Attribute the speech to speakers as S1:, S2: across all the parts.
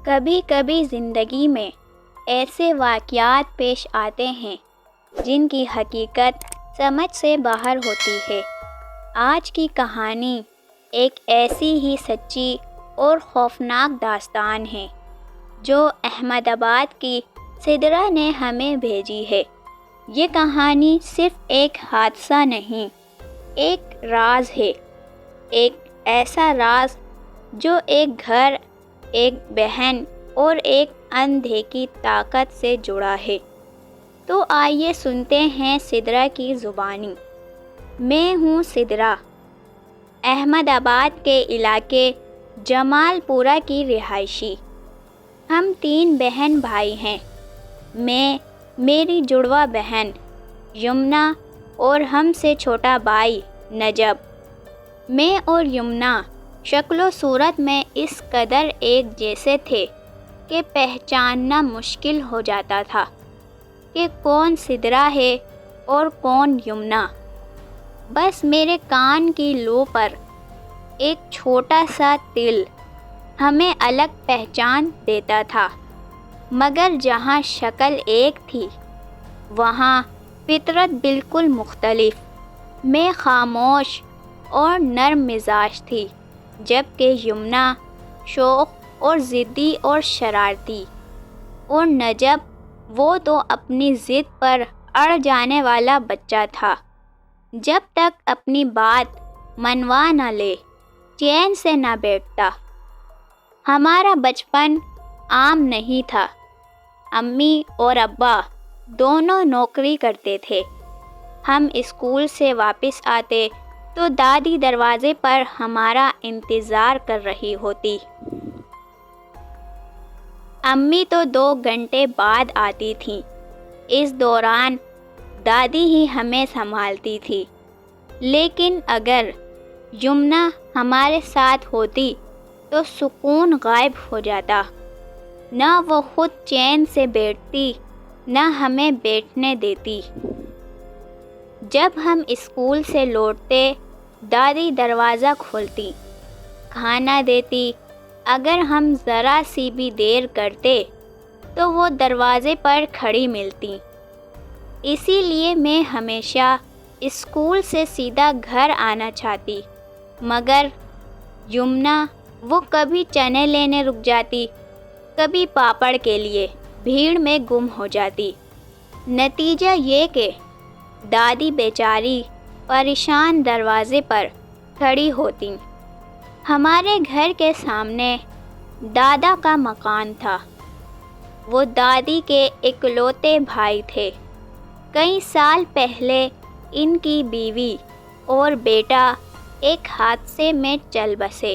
S1: کبھی کبھی زندگی میں ایسے واقعات پیش آتے ہیں جن کی حقیقت سمجھ سے باہر ہوتی ہے۔ آج کی کہانی ایک ایسی ہی سچی اور خوفناک داستان ہے جو احمد آباد کی سدرا نے ہمیں بھیجی ہے۔ یہ کہانی صرف ایک حادثہ نہیں، ایک راز ہے، ایک ایسا راز جو ایک گھر، ایک بہن اور ایک اندھے کی طاقت سے جڑا ہے۔ تو آئیے سنتے ہیں سدرا کی زبانی۔ میں ہوں سدرا، احمد آباد کے علاقے جمال پورہ کی رہائشی۔ ہم 3 بہن بھائی ہیں، میں، میری جڑواں بہن یمنا اور ہم سے چھوٹا بھائی نجب۔ میں اور یمنا شکل و صورت میں اس قدر ایک جیسے تھے کہ پہچاننا مشکل ہو جاتا تھا کہ کون سدرا ہے اور کون یمنا۔ بس میرے کان کی لو پر ایک چھوٹا سا تل ہمیں الگ پہچان دیتا تھا، مگر جہاں شکل ایک تھی وہاں فطرت بالکل مختلف۔ میں خاموش اور نرم مزاج تھی، جبکہ یمنا شوخ اور ضدی اور شرارتی، اور نجب وہ تو اپنی ضد پر اڑ جانے والا بچہ تھا، جب تک اپنی بات منوا نہ لے چین سے نہ بیٹھتا۔ ہمارا بچپن عام نہیں تھا۔ امی اور ابا دونوں نوکری کرتے تھے۔ ہم اسکول سے واپس آتے تو دادی دروازے پر ہمارا انتظار کر رہی ہوتی۔ امی تو 2 گھنٹے بعد آتی تھیں۔ اس دوران دادی ہی ہمیں سنبھالتی تھی، لیکن اگر یمنا ہمارے ساتھ ہوتی تو سکون غائب ہو جاتا۔ نہ وہ خود چین سے بیٹھتی، نہ ہمیں بیٹھنے دیتی۔ جب ہم اسکول سے لوٹتے، دادی دروازہ کھولتی، کھانا دیتی۔ اگر ہم ذرا سی بھی دیر کرتے تو وہ دروازے پر کھڑی ملتی۔ اسی لیے میں ہمیشہ اسکول سے سیدھا گھر آنا چاہتی، مگر یمنا وہ کبھی چنے لینے رک جاتی، کبھی پاپڑ کے لیے بھیڑ میں گم ہو جاتی۔ نتیجہ یہ کہ دادی بیچاری پریشان دروازے پر کھڑی ہوتی۔ ہمارے گھر کے سامنے دادا کا مکان تھا۔ وہ دادی کے اکلوتے بھائی تھے۔ کئی سال پہلے ان کی بیوی اور بیٹا ایک حادثے میں چل بسے،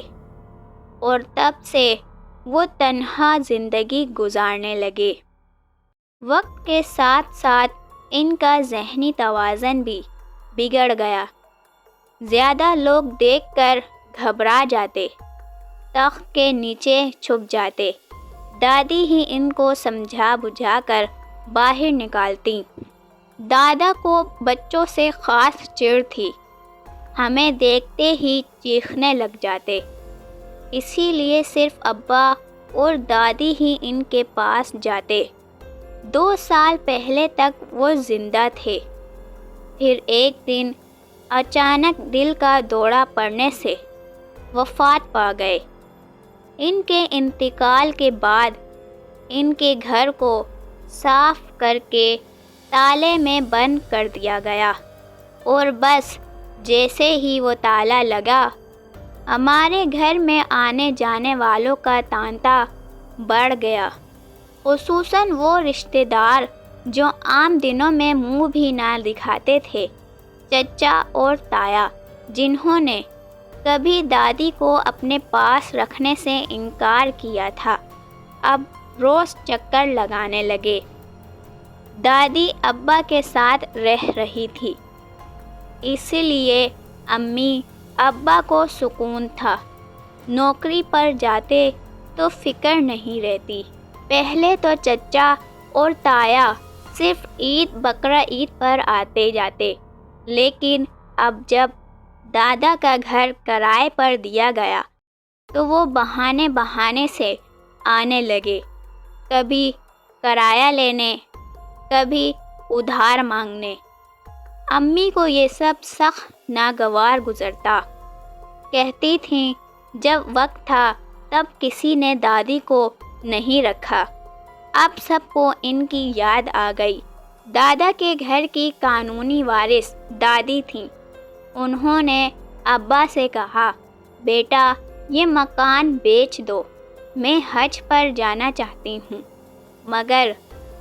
S1: اور تب سے وہ تنہا زندگی گزارنے لگے۔ وقت کے ساتھ ساتھ ان کا ذہنی توازن بھی بگڑ گیا۔ زیادہ لوگ دیکھ کر گھبرا جاتے، تخت کے نیچے چھپ جاتے۔ دادی ہی ان کو سمجھا بجھا کر باہر نکالتی۔ دادا کو بچوں سے خاص چڑ تھی، ہمیں دیکھتے ہی چیخنے لگ جاتے۔ اسی لیے صرف ابا اور دادی ہی ان کے پاس جاتے۔ 2 سال پہلے تک وہ زندہ تھے، پھر ایک دن اچانک دل کا دورہ پڑنے سے وفات پا گئے۔ ان کے انتقال کے بعد ان کے گھر کو صاف کر کے تالے میں بند کر دیا گیا، اور بس جیسے ہی وہ تالا لگا، ہمارے گھر میں آنے جانے والوں کا تانتا بڑھ گیا، خصوصاً وہ رشتہ دار جو عام دنوں میں منہ بھی نہ دکھاتے تھے، چچا اور تایا، جنہوں نے کبھی دادی کو اپنے پاس رکھنے سے انکار کیا تھا، اب روز چکر لگانے لگے۔ دادی ابا کے ساتھ رہ رہی تھی، اس لیے امی ابا کو سکون تھا۔ نوکری پر جاتے تو فکر نہیں رہتی۔ پہلے تو چچا اور تایا صرف عید بقرعید پر آتے جاتے، لیکن اب جب دادا کا گھر کرائے پر دیا گیا تو وہ بہانے سے آنے لگے، کبھی کرایہ لینے، کبھی ادھار مانگنے۔ امی کو یہ سب سخت ناگوار گزرتا۔ کہتی تھیں جب وقت تھا تب کسی نے دادی کو نہیں رکھا، اب سب کو ان کی یاد آ گئی۔ دادا کے گھر کی قانونی وارث دادی تھیں۔ انہوں نے ابا سے کہا، بیٹا یہ مکان بیچ دو، میں حج پر جانا چاہتی ہوں۔ مگر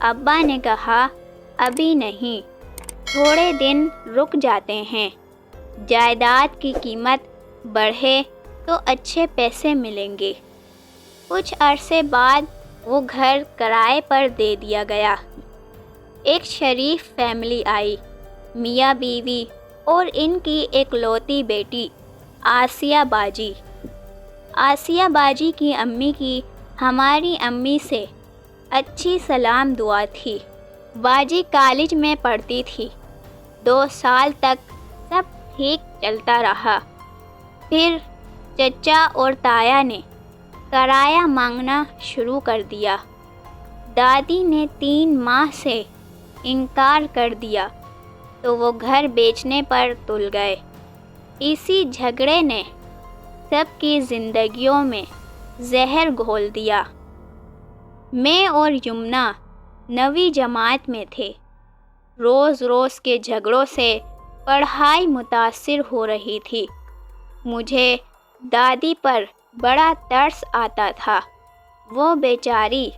S1: ابا نے کہا، ابھی نہیں، تھوڑے دن رک جاتے ہیں، جائیداد کی قیمت بڑھے تو اچھے پیسے ملیں گے۔ کچھ عرصے بعد وہ گھر کرائے پر دے دیا گیا۔ ایک شریف فیملی آئی، میاں بیوی اور ان کی اکلوتی بیٹی آسیہ باجی۔ آسیہ باجی کی امی کی ہماری امی سے اچھی سلام دعا تھی۔ باجی کالج میں پڑھتی تھی۔ 2 سال تک سب ٹھیک چلتا رہا، پھر چچا اور تایا نے کرایہ مانگنا شروع کر دیا۔ دادی نے 3 ماہ سے انکار کر دیا تو وہ گھر بیچنے پر تل گئے۔ اسی جھگڑے نے سب کی زندگیوں میں زہر گھول دیا۔ میں اور یمنا 9ویں جماعت میں تھے۔ روز روز کے جھگڑوں سے پڑھائی متاثر ہو رہی تھی۔ مجھے دادی پر بڑا ترس آتا تھا۔ وہ بیچاری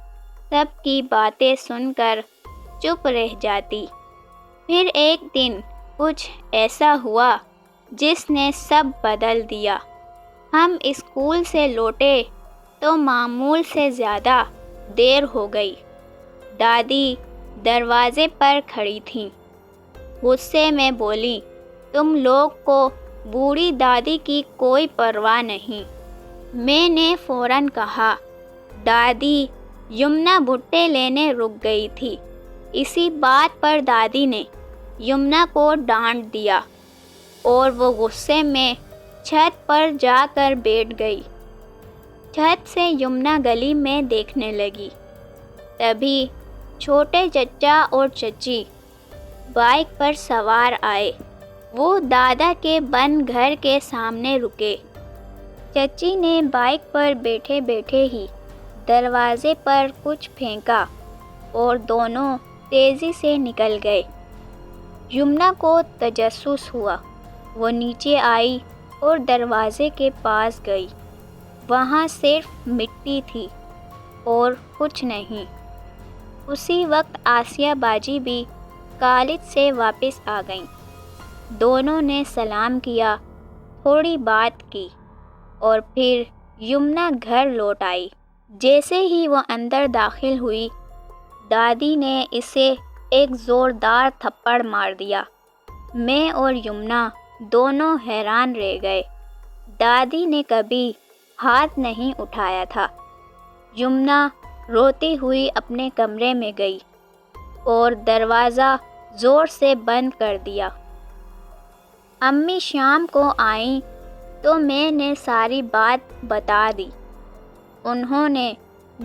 S1: سب کی باتیں سن کر چپ رہ جاتی۔ پھر ایک دن کچھ ایسا ہوا جس نے سب بدل دیا۔ ہم اسکول سے لوٹے تو معمول سے زیادہ دیر ہو گئی۔ دادی دروازے پر کھڑی تھیں، غصے میں بولی، تم لوگ کو بوڑھی دادی کی کوئی پرواہ نہیں۔ میں نے فوراً کہا، دادی یمنا بھٹے لینے رک گئی تھی۔ اسی بات پر دادی نے یمنا کو ڈانٹ دیا اور وہ غصے میں چھت پر جا کر بیٹھ گئی۔ چھت سے یمنا گلی میں دیکھنے لگی۔ تبھی چھوٹے چچا اور چچی بائک پر سوار آئے۔ وہ دادا کے بند گھر کے سامنے رکے۔ چچی نے بائک پر بیٹھے بیٹھے ہی دروازے پر کچھ پھینکا اور دونوں تیزی سے نکل گئے۔ یمنا کو تجسس ہوا۔ وہ نیچے آئی اور دروازے کے پاس گئی۔ وہاں صرف مٹی تھی اور کچھ نہیں۔ اسی وقت آسیہ باجی بھی کالج سے واپس آ گئیں۔ دونوں نے سلام کیا، تھوڑی بات کی اور پھر یمنا گھر لوٹ آئی۔ جیسے ہی وہ اندر داخل ہوئی، دادی نے اسے ایک زوردار تھپڑ مار دیا۔ میں اور یمنا دونوں حیران رہ گئے۔ دادی نے کبھی ہاتھ نہیں اٹھایا تھا۔ یمنا روتی ہوئی اپنے کمرے میں گئی اور دروازہ زور سے بند کر دیا۔ امی شام کو آئیں تو میں نے ساری بات بتا دی۔ انہوں نے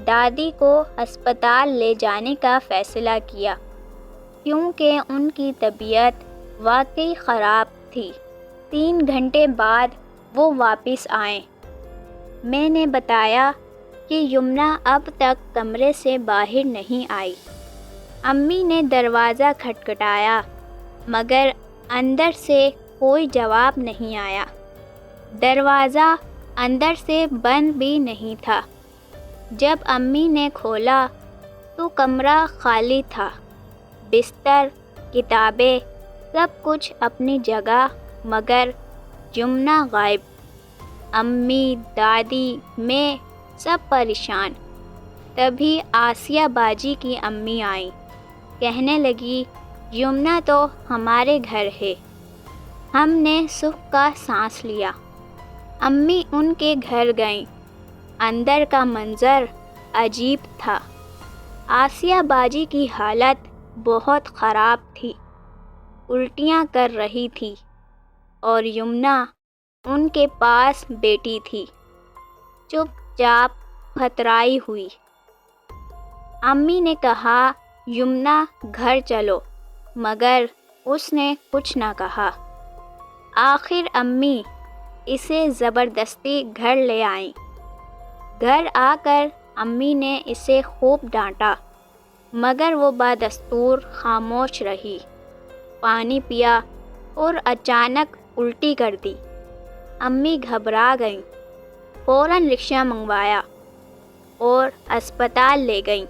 S1: دادی کو ہسپتال لے جانے کا فیصلہ کیا کیونکہ ان کی طبیعت واقعی خراب تھی۔ 3 گھنٹے بعد وہ واپس آئیں۔ میں نے بتایا کہ یمنا اب تک کمرے سے باہر نہیں آئی۔ امی نے دروازہ کھٹکھٹایا مگر اندر سے کوئی جواب نہیں آیا۔ دروازہ اندر سے بند بھی نہیں تھا۔ جب امی نے کھولا تو کمرہ خالی تھا۔ بستر، کتابیں، سب کچھ اپنی جگہ مگر یمنا غائب۔ امی، دادی، میں سب پریشان۔ تبھی آسیہ باجی کی امی آئیں۔ کہنے لگی، یمنا تو ہمارے گھر ہے۔ ہم نے سکھ کا سانس لیا۔ امی ان کے گھر گئیں۔ اندر کا منظر عجیب تھا۔ آسیہ باجی کی حالت بہت خراب تھی، الٹیاں کر رہی تھی اور یمنا ان کے پاس بیٹھی تھی، چپ چاپ پھترائی ہوئی۔ امی نے کہا یمنا گھر چلو، مگر اس نے کچھ نہ کہا۔ آخر امی اسے زبردستی گھر لے آئیں۔ گھر آ کر امی نے اسے خوب ڈانٹا، مگر وہ بدستور خاموش رہی۔ پانی پیا اور اچانک الٹی کر دی۔ امی گھبرا گئیں، فوراً رکشہ منگوایا اور اسپتال لے گئیں۔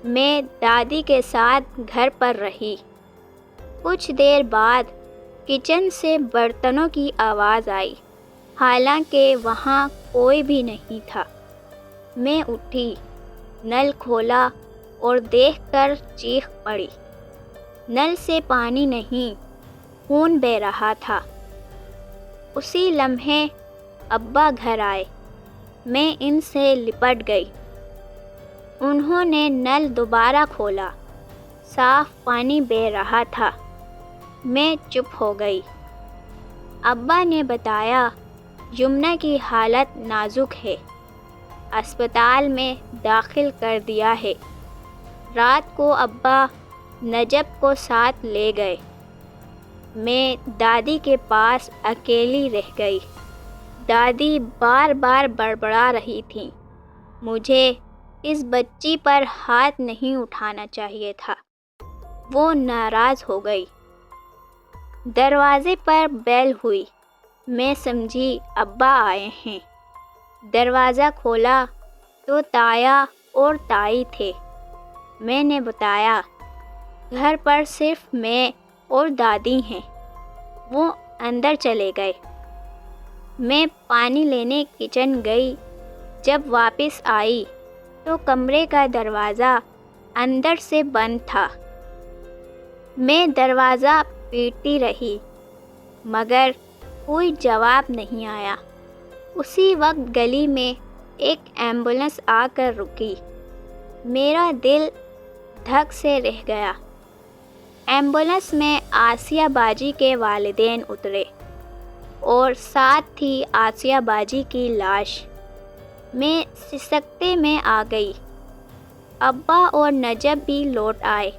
S1: میں دادی کے ساتھ گھر پر رہی۔ کچھ دیر بعد کچن سے برتنوں کی آواز آئی، حالانکہ وہاں کوئی بھی نہیں تھا۔ میں اٹھی، نل کھولا اور دیکھ کر چیخ پڑی۔ نل سے پانی نہیں، خون بہہ رہا تھا۔ اسی لمحے ابا گھر آئے۔ میں ان سے لپٹ گئی۔ انہوں نے نل دوبارہ کھولا، صاف پانی بہہ رہا تھا۔ میں چپ ہو گئی۔ ابا نے بتایا یمنا کی حالت نازک ہے، اسپتال میں داخل کر دیا ہے۔ رات کو ابا نجب کو ساتھ لے گئے۔ میں دادی کے پاس اکیلی رہ گئی۔ دادی بار بار بڑبڑا رہی تھیں، مجھے اس بچی پر ہاتھ نہیں اٹھانا چاہیے تھا۔ وہ ناراض ہو گئی۔ دروازے پر بیل ہوئی۔ میں سمجھی ابا آئے ہیں۔ دروازہ کھولا تو تایا اور تائی تھے۔ میں نے بتایا گھر پر صرف میں اور دادی ہیں۔ وہ اندر چلے گئے۔ میں پانی لینے کچن گئی۔ جب واپس آئی تو کمرے کا دروازہ اندر سے بند تھا۔ میں دروازہ پیٹتی رہی، مگر کوئی جواب نہیں آیا۔ اسی وقت گلی میں ایک ایمبولینس آ کر رکی۔ میرا دل دھک سے رہ گیا۔ ایمبولینس میں آسیہ باجی کے والدین اترے اور ساتھ تھی آسیہ باجی کی لاش۔ میں سسکتے میں آ گئی۔ ابا اور نجب بھی لوٹ آئے۔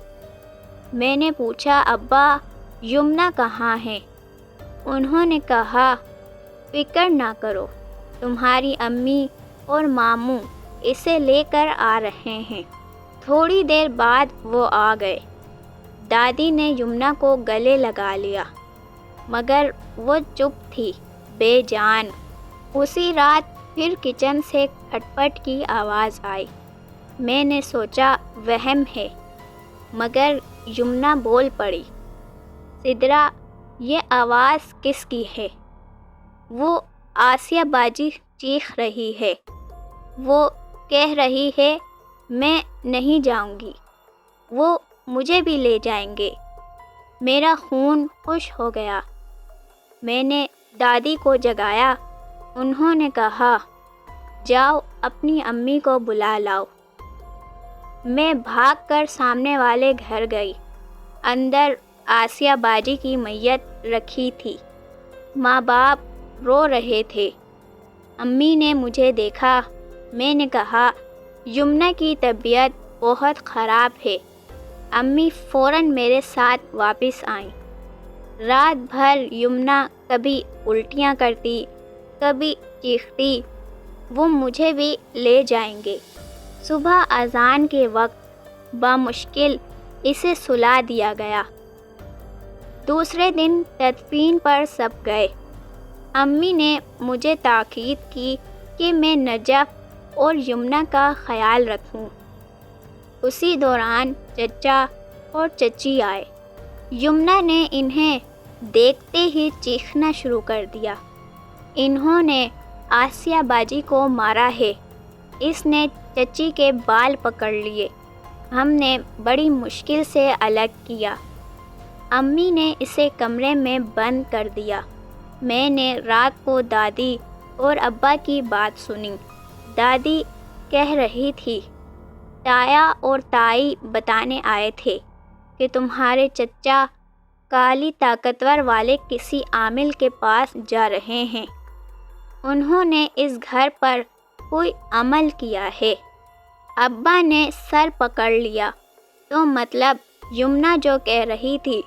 S1: میں نے پوچھا ابا یمنا کہاں ہے؟ انہوں نے کہا فکر نہ کرو، تمہاری امی اور ماموں اسے لے کر آ رہے ہیں۔ تھوڑی دیر بعد وہ آ گئے۔ دادی نے یمنا کو گلے لگا لیا، مگر وہ چپ تھی، بے جان۔ اسی رات پھر کچن سے کھٹ پٹ کی آواز آئی۔ میں نے سوچا وہم ہے، مگر یمنا بول پڑی، سدرا یہ آواز کس کی ہے؟ وہ آسیہ باجی چیخ رہی ہے۔ وہ کہہ رہی ہے میں نہیں جاؤں گی، وہ مجھے بھی لے جائیں گے۔ میرا خون خوش ہو گیا۔ میں نے دادی کو جگایا۔ انہوں نے کہا جاؤ اپنی امی کو بلا لاؤ۔ میں بھاگ کر سامنے والے گھر گئی۔ اندر آسیہ باجی کی میت رکھی تھی۔ ماں باپ رو رہے تھے۔ امی نے مجھے دیکھا۔ میں نے کہا یمنا کی طبیعت بہت خراب ہے۔ امی فوراً میرے ساتھ واپس آئیں۔ رات بھر یمنا کبھی الٹیاں کرتی، کبھی چیختی۔ وہ مجھے بھی لے جائیں گے۔ صبح اذان کے وقت بامشکل اسے سلا دیا گیا۔ دوسرے دن تدفین پر سب گئے۔ امی نے مجھے تاکید کی کہ میں نجف اور یمنا کا خیال رکھوں۔ اسی دوران چچا اور چچی آئے۔ یمنا نے انہیں دیکھتے ہی چیخنا شروع کر دیا۔ انہوں نے آسیہ باجی کو مارا ہے۔ اس نے چچی کے بال پکڑ لیے۔ ہم نے بڑی مشکل سے الگ کیا۔ امی نے اسے کمرے میں بند کر دیا۔ میں نے رات کو دادی اور ابا کی بات سنی۔ دادی کہہ رہی تھی تایا اور تائی بتانے آئے تھے کہ تمہارے چچا کالی طاقتور والے کسی عامل کے پاس جا رہے ہیں۔ انہوں نے اس گھر پر کوئی عمل کیا ہے۔ ابا نے سر پکڑ لیا، تو مطلب یمنا جو کہہ رہی تھی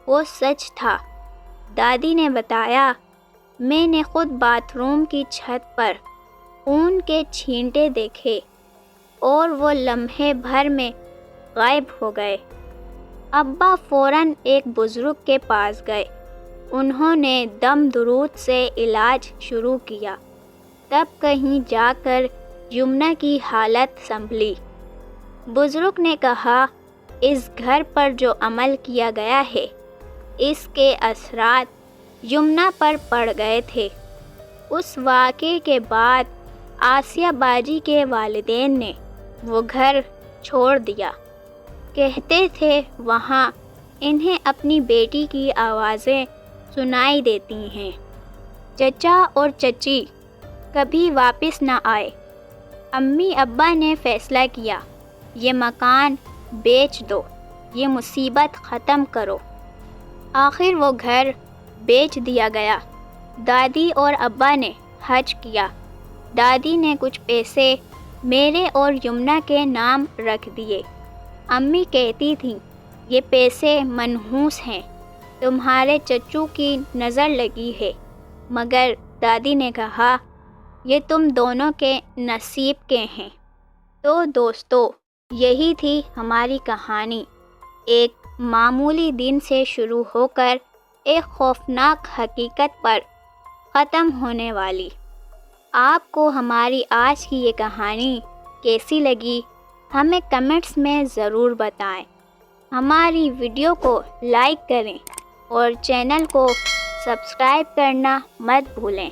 S1: وہ سچ تھا۔ دادی نے بتایا، میں نے خود باتھ روم کی چھت پر خون کے چھینٹے دیکھے اور وہ لمحے بھر میں غائب ہو گئے۔ ابا فوراً ایک بزرگ کے پاس گئے۔ انہوں نے دم درود سے علاج شروع کیا۔ تب کہیں جا کر یمنا کی حالت سنبھلی۔ بزرگ نے کہا، اس گھر پر جو عمل کیا گیا ہے اس کے اثرات یمنا پر پڑ گئے تھے۔ اس واقعے کے بعد آسیہ باجی کے والدین نے وہ گھر چھوڑ دیا۔ کہتے تھے وہاں انہیں اپنی بیٹی کی آوازیں سنائی دیتی ہیں۔ چچا اور چچی کبھی واپس نہ آئے۔ امی ابا نے فیصلہ کیا، یہ مکان بیچ دو، یہ مصیبت ختم کرو۔ آخر وہ گھر بیچ دیا گیا۔ دادی اور ابا نے حج کیا۔ دادی نے کچھ پیسے میرے اور یمنا کے نام رکھ دیے۔ امی کہتی تھیں، یہ پیسے منحوس ہیں، تمہارے چچو کی نظر لگی ہے۔ مگر دادی نے کہا، یہ تم دونوں کے نصیب کے ہیں۔ تو دوستو، یہی تھی ہماری کہانی، ایک معمولی دن سے شروع ہو کر ایک خوفناک حقیقت پر ختم ہونے والی۔ آپ کو ہماری آج کی یہ کہانی کیسی لگی ہمیں کمنٹس میں ضرور بتائیں۔ ہماری ویڈیو کو لائک کریں اور چینل کو سبسکرائب کرنا مت بھولیں۔